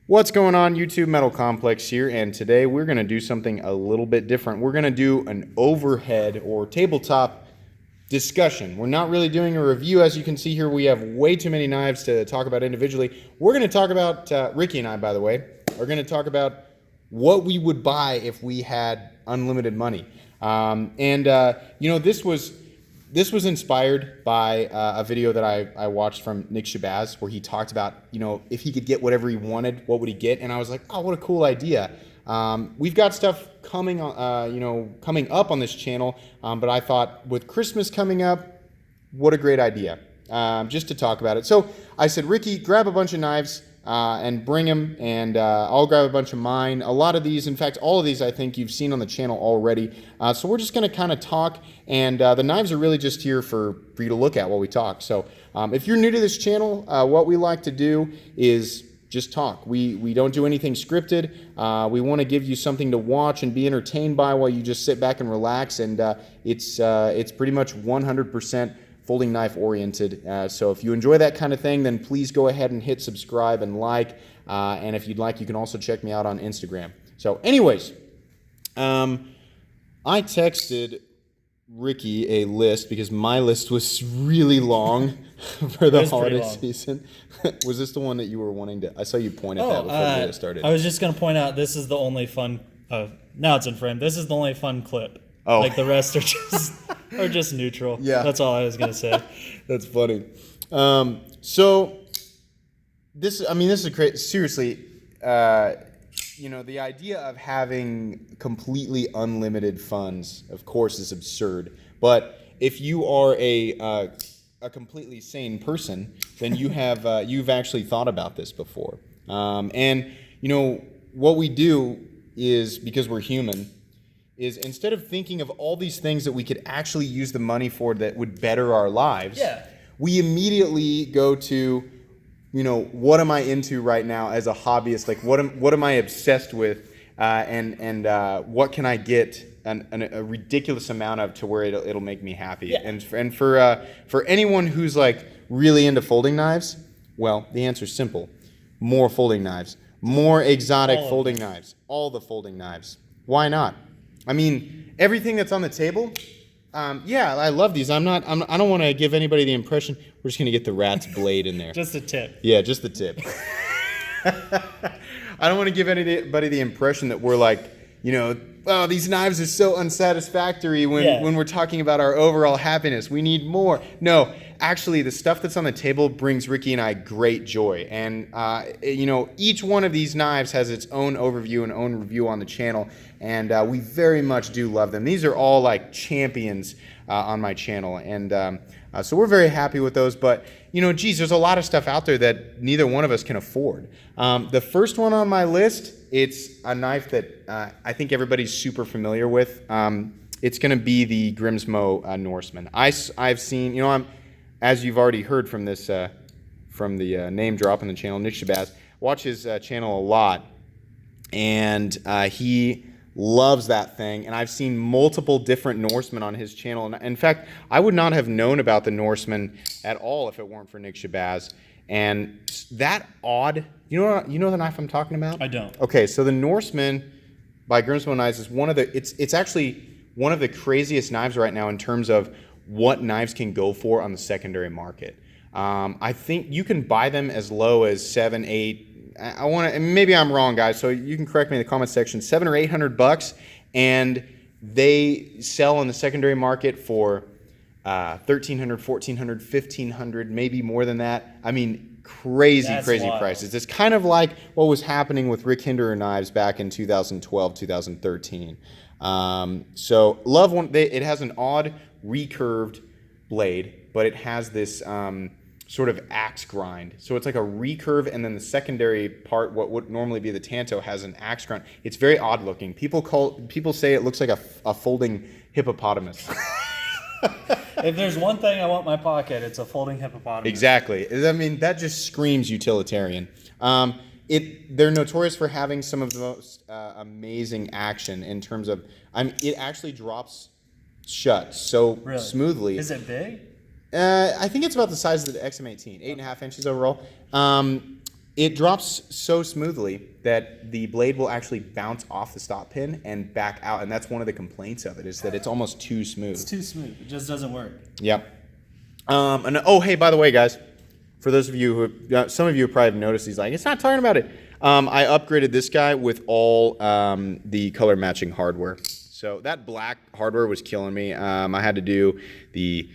What's going on, YouTube? Metal Complex here, and today we're going to do something a little bit different. We're going to do an overhead or tabletop discussion. We're not really doing a review. As you can see here, we have way too many knives to talk about individually. We're going to talk about, Ricky and I, by the way, are going to talk about what we would buy if we had unlimited money. This was inspired by a video that I watched from Nick Shabazz, where he talked about, if he could get whatever he wanted, what would he get? And I was like, oh, what a cool idea. We've got stuff coming up on this channel, but I thought with Christmas coming up, what a great idea, just to talk about it. So I said, Ricky, grab a bunch of knives and bring them, and I'll grab a bunch of mine. A lot of these, in fact, all of these, I think you've seen on the channel already. So we're just going to kind of talk, and the knives are really just here for you to look at while we talk. So if you're new to this channel, what we like to do is just talk. We don't do anything scripted. We want to give you something to watch and be entertained by while you just sit back and relax, and it's pretty much 100% folding knife oriented. So if you enjoy that kind of thing, then please go ahead and hit subscribe and like. And if you'd like, you can also check me out on Instagram. So anyways, I texted Ricky a list because my list was really long for the holiday season. Was this the one that you were wanting to? I saw you point at that before the video started. I was just going to point out this is the only fun. Now it's in frame. This is the only fun clip. Oh. Like the rest are just neutral. Yeah. That's all I was going to say. That's funny. So this is great. Seriously, the idea of having completely unlimited funds, of course, is absurd. But if you are a completely sane person, then you've actually thought about this before. And what we do is, because we're human, is instead of thinking of all these things that we could actually use the money for that would better our lives, we immediately go to, what am I into right now as a hobbyist? Like, what am I obsessed with? And what can I get a ridiculous amount of to where it'll make me happy? Yeah. And for anyone who's like really into folding knives, well, the answer's simple: more folding knives, more exotic folding knives, all the folding knives. Why not? I mean, everything that's on the table, I love these. I don't want to give anybody the impression we're just going to get the rat's blade in there. Just a tip. Yeah, just the tip. I don't want to give anybody the impression that we're like, oh, these knives are so unsatisfactory when we're talking about our overall happiness. We need more. No, actually, the stuff that's on the table brings Ricky and I great joy. And, each one of these knives has its own overview and own review on the channel. And we very much do love them. These are all like champions on my channel. And so we're very happy with those. But, there's a lot of stuff out there that neither one of us can afford. The first one on my list, it's a knife that I think everybody's super familiar with. It's going to be the Grimsmo Norseman. I've seen, as you've already heard from this, from the name drop on the channel, Nick Shabazz, watch his channel a lot, and he loves that thing. And I've seen multiple different Norsemen on his channel. And in fact, I would not have known about the Norseman at all if it weren't for Nick Shabazz. And that odd, you know the knife I'm talking about? I don't. Okay, so the Norseman by Grimsmo Knives is it's actually one of the craziest knives right now in terms of what knives can go for on the secondary market. I think you can buy them as low as $7, $8. Maybe I'm wrong, guys, so you can correct me in the comment section. $700 or $800, and they sell on the secondary market for $1,300, $1,400, $1,500, maybe more than that. I mean, crazy wild prices. It's kind of like what was happening with Rick Hinderer knives back in 2012, 2013. So love one. It has an odd recurved blade, but it has this sort of axe grind. So it's like a recurve, and then the secondary part, what would normally be the tanto, has an axe grind. It's very odd looking. People say it looks like a folding hippopotamus. If there's one thing I want in my pocket, it's a folding hippopotamus. Exactly. I mean, that just screams utilitarian. They're notorious for having some of the most amazing action in terms of, it actually drops shut so smoothly. Is it big? I think it's about the size of the XM18, 8.5 inches overall. It drops so smoothly that the blade will actually bounce off the stop pin and back out, and that's one of the complaints of it, is that it's almost too smooth. It's too smooth. It just doesn't work. Yep. And oh, hey, by the way, guys, for those of you who, some of you probably have noticed these, like, it's not talking about it. I upgraded this guy with all the color matching hardware. So that black hardware was killing me. I had to do the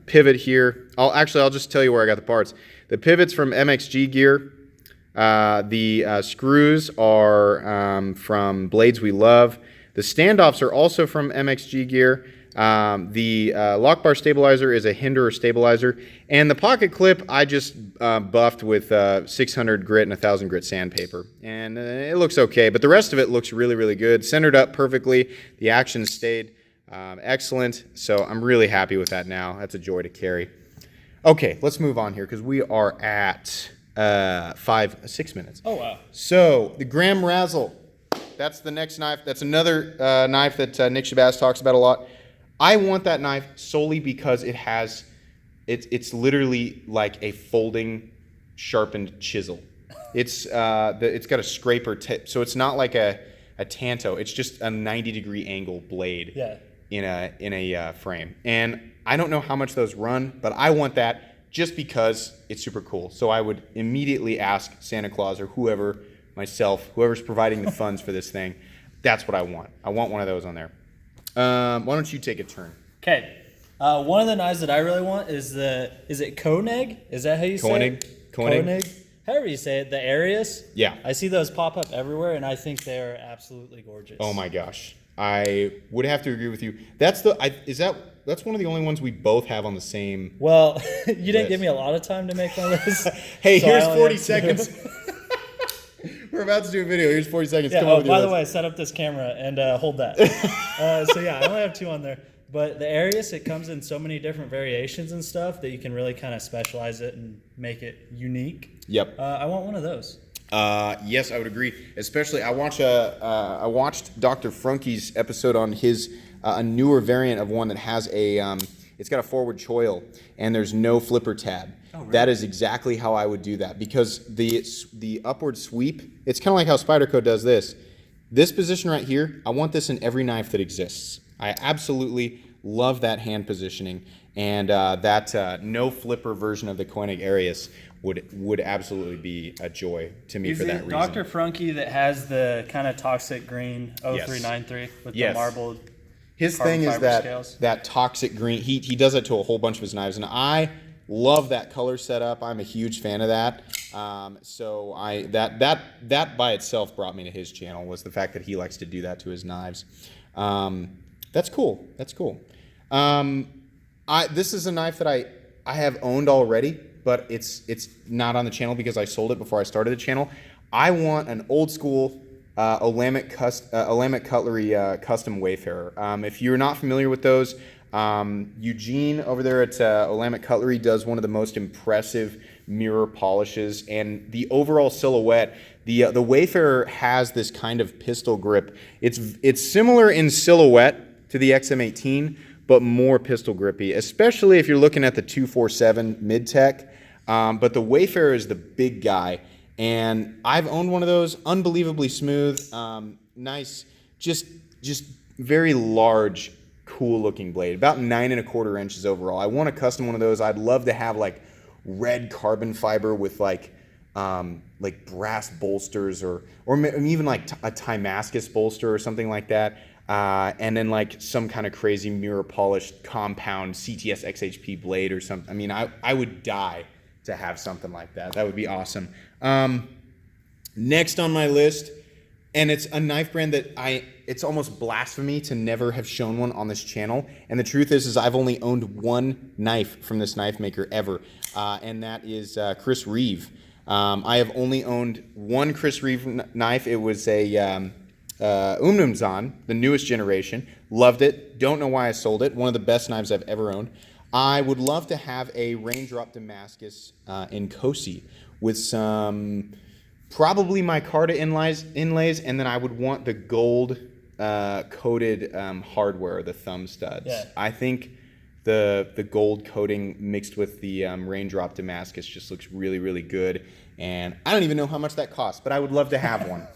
pivot here. I'll just tell you where I got the parts. The pivot's from MXG Gear. The screws are from Blades We Love. The standoffs are also from MXG Gear. The lock bar stabilizer is a Hinderer stabilizer. And the pocket clip I just buffed with 600 grit and 1000 grit sandpaper. And it looks okay, but the rest of it looks really, really good. Centered up perfectly. The action stayed excellent. So I'm really happy with that now. That's a joy to carry. Okay, let's move on here because we are at 6 minutes. Oh, wow. So the Graham Razzle, that's the next knife. That's another knife that Nick Shabazz talks about a lot. I want that knife solely because it has, it's literally like a folding sharpened chisel. It's got a scraper tip, so it's not like a Tanto. It's just a 90-degree angle blade. Yeah. In a frame. And I don't know how much those run, but I want that just because it's super cool. So I would immediately ask Santa Claus or whoever, myself, whoever's providing the funds for this thing, that's what I want. I want one of those on there. Why don't you take a turn? Okay. One of the knives that I really want is it Koenig? Is that how you say it? Koenig. However you say it, the Arius. Yeah. I see those pop up everywhere, and I think they're absolutely gorgeous. Oh my gosh. I would have to agree with you. That's one of the only ones we both have on the same. Well, you didn't list. give me a lot of time to make my list. Hey, so here's I only 40 have two. seconds. We're about to do a video. Here's 40 seconds. Yeah, Come on oh, with your by the list. way, set up this camera and hold that. So yeah, I only have two on there. But the Arius, it comes in so many different variations and stuff that you can really kind of specialize it and make it unique. Yep. I want one of those. Yes, I would agree. Especially, I watched Dr. Frunke's episode on his a newer variant of one that has it's got a forward choil and there's no flipper tab. Oh, really? That is exactly how I would do that because the upward sweep, it's kind of like how Spyderco does this. This position right here, I want this in every knife that exists. I absolutely love that hand positioning, and that no flipper version of the Koenig Arius would absolutely be a joy to me for that reason. Is it Dr. Frunke that has the kind of toxic green 0393 with the marbled? His carbon thing is fiber scales? that toxic green. He does it to a whole bunch of his knives, and I love that color setup. I'm a huge fan of that. So that by itself brought me to his channel, was the fact that he likes to do that to his knives. That's cool. That's cool. This is a knife that I have owned already, but it's not on the channel because I sold it before I started the channel. I want an old school Olamic Cutlery custom Wayfarer. If you're not familiar with those, Eugene over there at Olamic Cutlery does one of the most impressive mirror polishes, and the overall silhouette. The Wayfarer has this kind of pistol grip. It's similar in silhouette to the XM18, but more pistol grippy, especially if you're looking at the 247 mid-tech. But the Wayfarer is the big guy, and I've owned one of those. Unbelievably smooth, nice, just very large, cool-looking blade. About 9 1/4 inches overall. I want a custom one of those. I'd love to have like red carbon fiber with like brass bolsters or even like a Timascus bolster or something like that. And then like some kind of crazy mirror polished compound CTS XHP blade or something. I mean, I would die to have something like that. That would be awesome. Next on my list, and it's a knife brand that it's almost blasphemy to never have shown one on this channel. And the truth is I've only owned one knife from this knife maker ever, and that is Chris Reeve. I have only owned one Chris Reeve knife. It was a Umnumzan, the newest generation. Loved it. Don't know why I sold it. One of the best knives I've ever owned. I would love to have a raindrop Damascus in Kosi with some probably micarta inlays, and then I would want the gold coated hardware, the thumb studs. Yeah. I think the gold coating mixed with the raindrop Damascus just looks really, really good. and I don't even know how much that costs, but I would love to have one.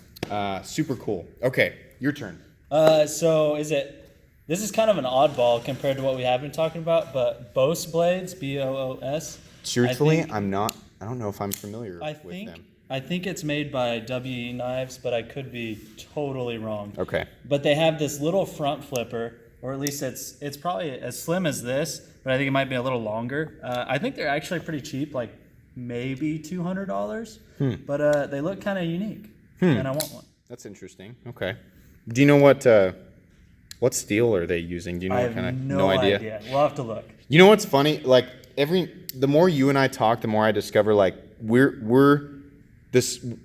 Super cool. Okay, your turn. So this is kind of an oddball compared to what we have been talking about, but Bose blades, Boos. Truthfully, I don't know if I'm familiar with them. I think it's made by WE Knives, but I could be totally wrong. Okay. But they have this little front flipper, or at least it's probably as slim as this, but I think it might be a little longer. I think they're actually pretty cheap, like maybe $200. But they look kind of unique, and I want one. That's interesting. Okay. Do you know what steel are they using? Do you know I what have kind of? no idea. We'll have to look. You know what's funny? Like the more you and I talk, the more I discover like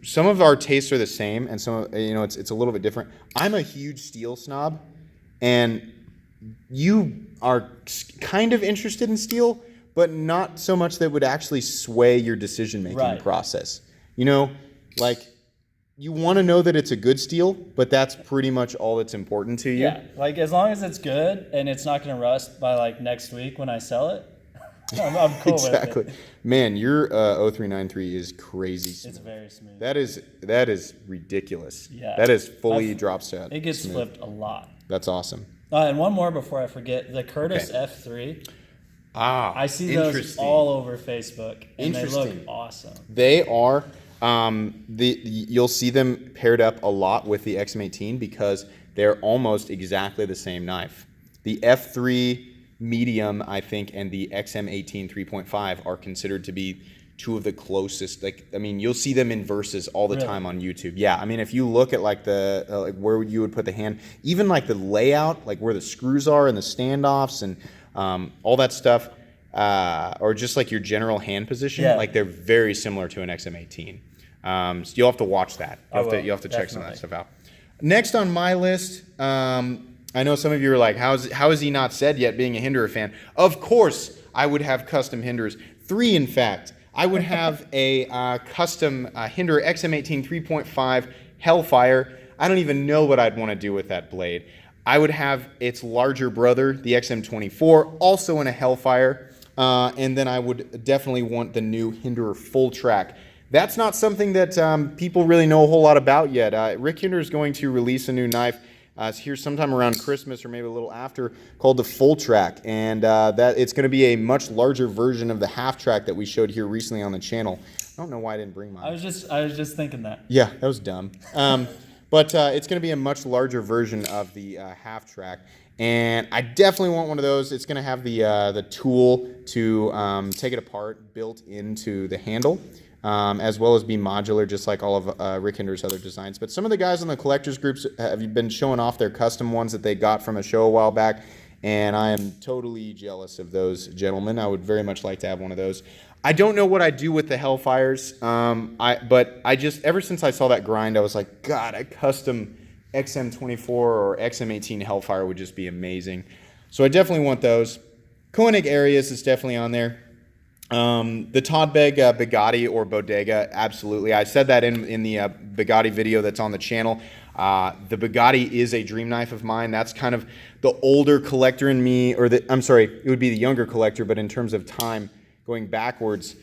some of our tastes are the same, and some it's a little bit different. I'm a huge steel snob, and you are kind of interested in steel, but not so much that would actually sway your decision making process. You know, like you want to know that it's a good steel, but that's pretty much all that's important to you. Yeah, like as long as it's good and it's not going to rust by like next week when I sell it, I'm cool Exactly. with it. Man, your 0393 is crazy smooth. It's very smooth. That is ridiculous. Yeah. That is fully drop set. It gets smooth. flipped a lot. That's awesome. And one more before I forget, the Curtis F3. I see those interesting. all over Facebook, and they look Interesting. awesome. They are. You'll see them paired up a lot with the XM18 because they're almost exactly the same knife. The F3 medium, I think, and the XM18 3.5 are considered to be two of the closest. Like, I mean, you'll see them in verses all the time on YouTube. Yeah, I mean, if you look at like the like where you would put the hand, even like the layout, like where the screws are and the standoffs and all that stuff, or just like your general hand position, like they're very similar to an XM18. So you'll have to watch that. You'll have to check some of that stuff out. Next on my list, I know some of you are like, how is he not said yet, being a Hinderer fan? Of course, I would have custom Hinderers. 3, in fact. I would have a custom Hinderer XM18 3.5 Hellfire. I don't even know what I'd want to do with that blade. I would have its larger brother, the XM24, also in a Hellfire. And then I would definitely want the new Hinderer Full Track. That's not something that people really know a whole lot about yet. Rick Hinderer is going to release a new knife here sometime around Christmas or maybe a little after, called the Full Track, and that it's going to be a much larger version of the half track that we showed here recently on the channel. I don't know why I didn't bring mine. I was just thinking that. Yeah, that was dumb. But it's going to be a much larger version of the half track, and I definitely want one of those. It's going to have the tool to take it apart built into the handle. As well as be modular, just like all of Rick Hinderer's other designs. But some of the guys in the collectors groups have been showing off their custom ones that they got from a show a while back, and I am totally jealous of those gentlemen. I would very much like to have one of those. I don't know what I do with the Hellfires, but I just, ever since I saw that grind, I was like, God, a custom XM24 or XM18 Hellfire would just be amazing. So I definitely want those. Koenig Arius is definitely on there. The Todd Begg Bugatti or Bodega, absolutely. I said that in the Bugatti video that's on the channel. The Bugatti is a dream knife of mine. That's kind of the older collector in me, or it would be the younger collector, but in terms of time going backwards,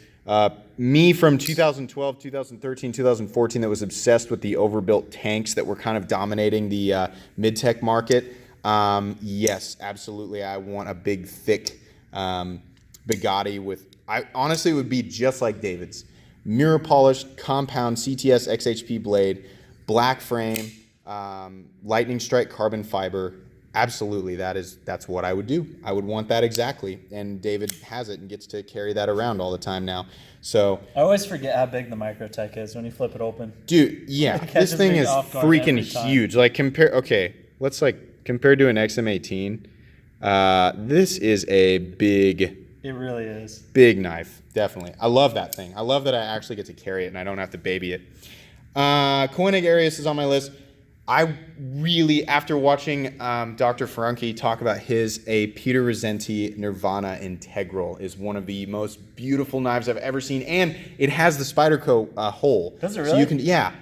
me from 2012, 2013, 2014 that was obsessed with the overbuilt tanks that were kind of dominating the mid-tech market. Yes, absolutely. I want a big, thick Bugatti with, I honestly would be just like David's. Mirror polished, compound CTS XHP blade, black frame, lightning strike carbon fiber. Absolutely, that's what I would do. I would want that exactly. And David has it and gets to carry that around all the time now. So I always forget how big the Microtech is when you flip it open. Dude, yeah, this thing is freaking huge. Like let's compare to an XM18. This is a big. It really is. Big knife, definitely. I love that thing. I love that I actually get to carry it and I don't have to baby it. Koenig Arius is on my list. I really, after watching Dr. Ferunke talk about a Peter Rosenti Nirvana Integral is one of the most beautiful knives I've ever seen, and it has the Spyderco hole. Does it really? So you can, yeah.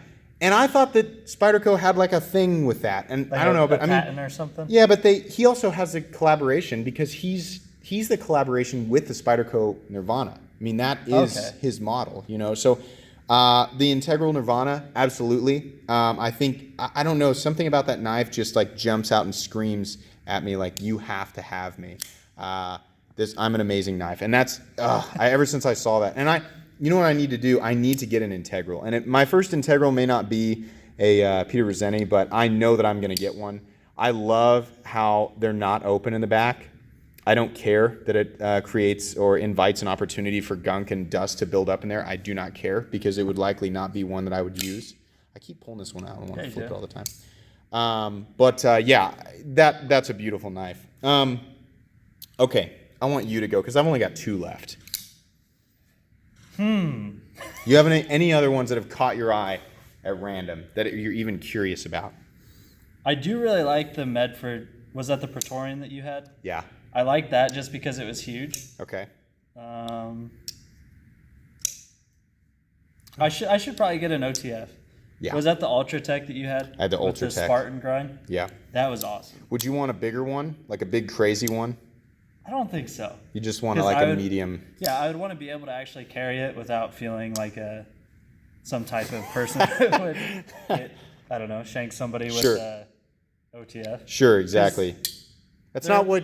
And I thought that Spyderco had like a thing with that, and like I don't know, but a patent or something. Yeah, but he also has a collaboration because he's the collaboration with the Spyderco Nirvana. I mean, that is his model, you know. So The Integral Nirvana, absolutely. I think I don't know, something about that knife just like jumps out and screams at me like you have to have me. I'm an amazing knife, and that's ever since I saw that, and you know what I need to do? I need to get an Integral, and my first Integral may not be a Peter Rossetti, but I know that I'm going to get one. I love how they're not open in the back. I don't care that it creates or invites an opportunity for gunk and dust to build up in there. I do not care because it would likely not be one that I would use. I keep pulling this one out. I want to flip it all the time. Yeah, that's a beautiful knife. Okay, I want you to go because I've only got 2 left. You have any other ones that have caught your eye at random that you're even curious about? I do really like the Medford. Was that the Praetorian that you had? Yeah. I like that just because it was huge. Okay. I should probably get an OTF. Yeah. Was that the Ultra Tech that you had? I had the with Ultra the Tech. Spartan grind? Yeah. That was awesome. Would you want a bigger one, like a big crazy one? I don't think so. You just want 'Cause a medium. Yeah, I would want to be able to actually carry it without feeling like some type of person that would I don't know, shank somebody with Sure. OTF. Sure, exactly. That's not what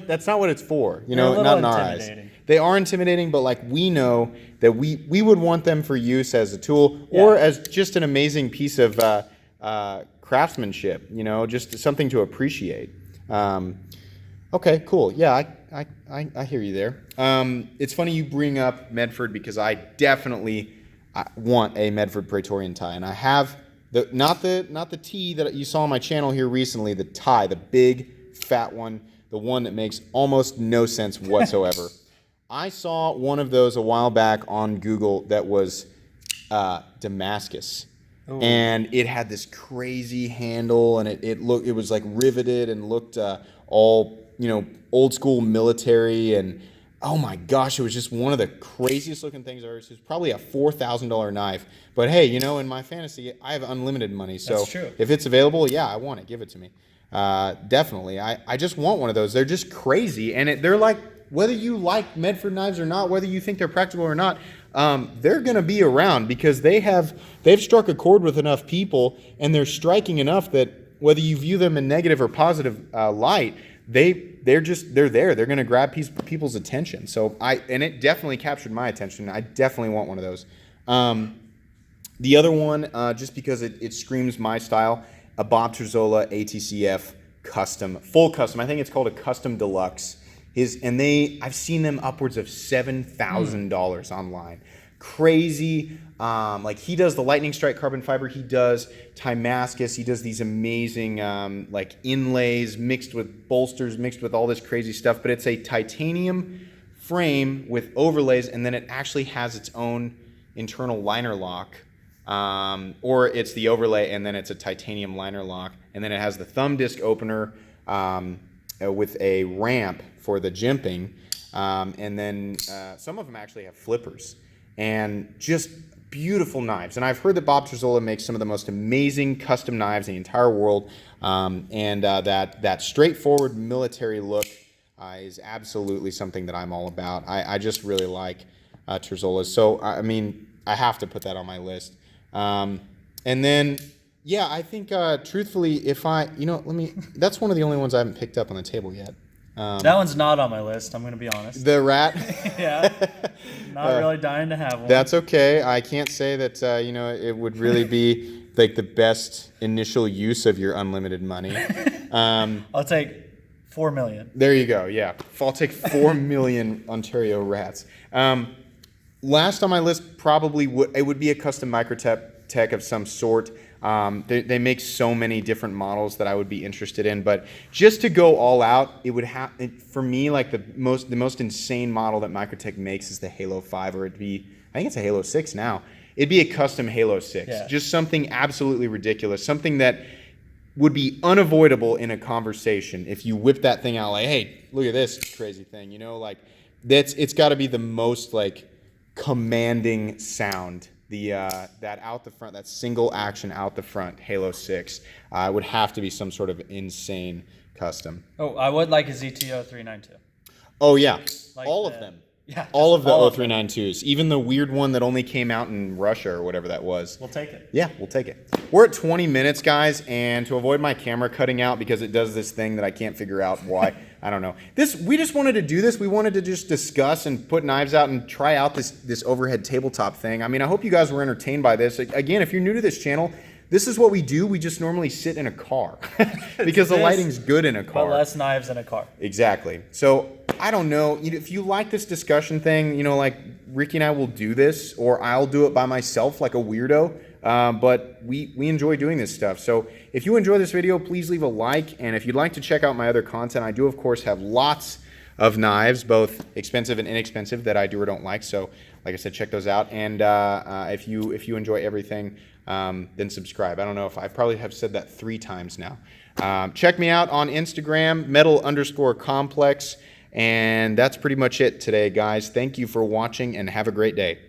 it's for. You know, not in our eyes. They are intimidating, but like we know that we would want them for use as a tool or as just an amazing piece of craftsmanship. You know, just something to appreciate. Okay, cool. Yeah, I hear you there. It's funny you bring up Medford because I definitely want a Medford Praetorian tie, and I have not the tee that you saw on my channel here recently. The tie, the big fat one, the one that makes almost no sense whatsoever. I saw one of those a while back on Google that was Damascus. Ooh. And it had this crazy handle, and it was like riveted and looked all, you know, old school military, and oh my gosh, it was just one of the craziest looking things I've ever seen. It was probably a $4,000 knife, but hey, you know, in my fantasy, I have unlimited money, so that's true. If it's available, yeah, I want it. Give it to me. Definitely, I just want one of those. They're just crazy, and they're like, whether you like Medford knives or not, whether you think they're practical or not, they're going to be around because they've struck a chord with enough people, and they're striking enough that whether you view them in negative or positive light, they're there. They're going to grab people's attention. So and it definitely captured my attention. I definitely want one of those. The other one, just because it screams my style, a Bob Terzola ATCF custom, full custom. I think it's called a custom deluxe. I've seen them upwards of $7,000 online. Crazy. Like he does the Lightning Strike carbon fiber. He does Damascus. He does these amazing like inlays mixed with bolsters, mixed with all this crazy stuff. But it's a titanium frame with overlays, and then it actually has its own internal liner lock. Or it's the overlay, and then it's a titanium liner lock, and then it has the thumb disc opener with a ramp for the jimping, and then some of them actually have flippers, and just beautiful knives. And I've heard that Bob Terzola makes some of the most amazing custom knives in the entire world, and that straightforward military look is absolutely something that I'm all about. I just really like Terzola's. So, I mean, I have to put that on my list. And then, yeah, I think, truthfully, that's one of the only ones I haven't picked up on the table yet. That one's not on my list, I'm going to be honest. The rat? Yeah. Not really dying to have one. That's okay. I can't say that, it would really be like the best initial use of your unlimited money. I'll take 4 million. There you go. Yeah. I'll take 4 million Ontario rats. Last on my list probably would be a custom Microtech of some sort. They make so many different models that I would be interested in, but just to go all out, it would have, for me, like the most insane model that Microtech makes is the Halo 5, or I think it's a Halo 6 now. It'd be a custom Halo 6. Yeah. Just something absolutely ridiculous, something that would be unavoidable in a conversation if you whip that thing out like, hey, look at this crazy thing, it's got to be the most like commanding sound. That out the front, that single action out the front, Halo 6, would have to be some sort of insane custom. Oh, I would like a ZTO 392. Oh yeah, Like all of them. Yeah, All of the all of them. 0392s, even the weird one that only came out in Russia or whatever that was. We'll take it. Yeah, we'll take it. We're at 20 minutes, guys, and to avoid my camera cutting out because it does this thing that I can't figure out why, I don't know. We just wanted to do this. We wanted to just discuss and put knives out and try out this overhead tabletop thing. I mean, I hope you guys were entertained by this. Again, if you're new to this channel, this is what we do. We just normally sit in a car because the lighting's good in a car. But less knives in a car. Exactly. So I don't know if you like this discussion thing, like Ricky and I will do this, or I'll do it by myself like a weirdo. But we enjoy doing this stuff. So if you enjoy this video, please leave a like. And if you'd like to check out my other content, I do, of course, have lots of knives, both expensive and inexpensive, that I do or don't like. So like I said, check those out. And if you enjoy everything, then subscribe. I don't know if I probably have said that 3 times now. Check me out on Instagram, metal_complex. And that's pretty much it today, guys. Thank you for watching and have a great day.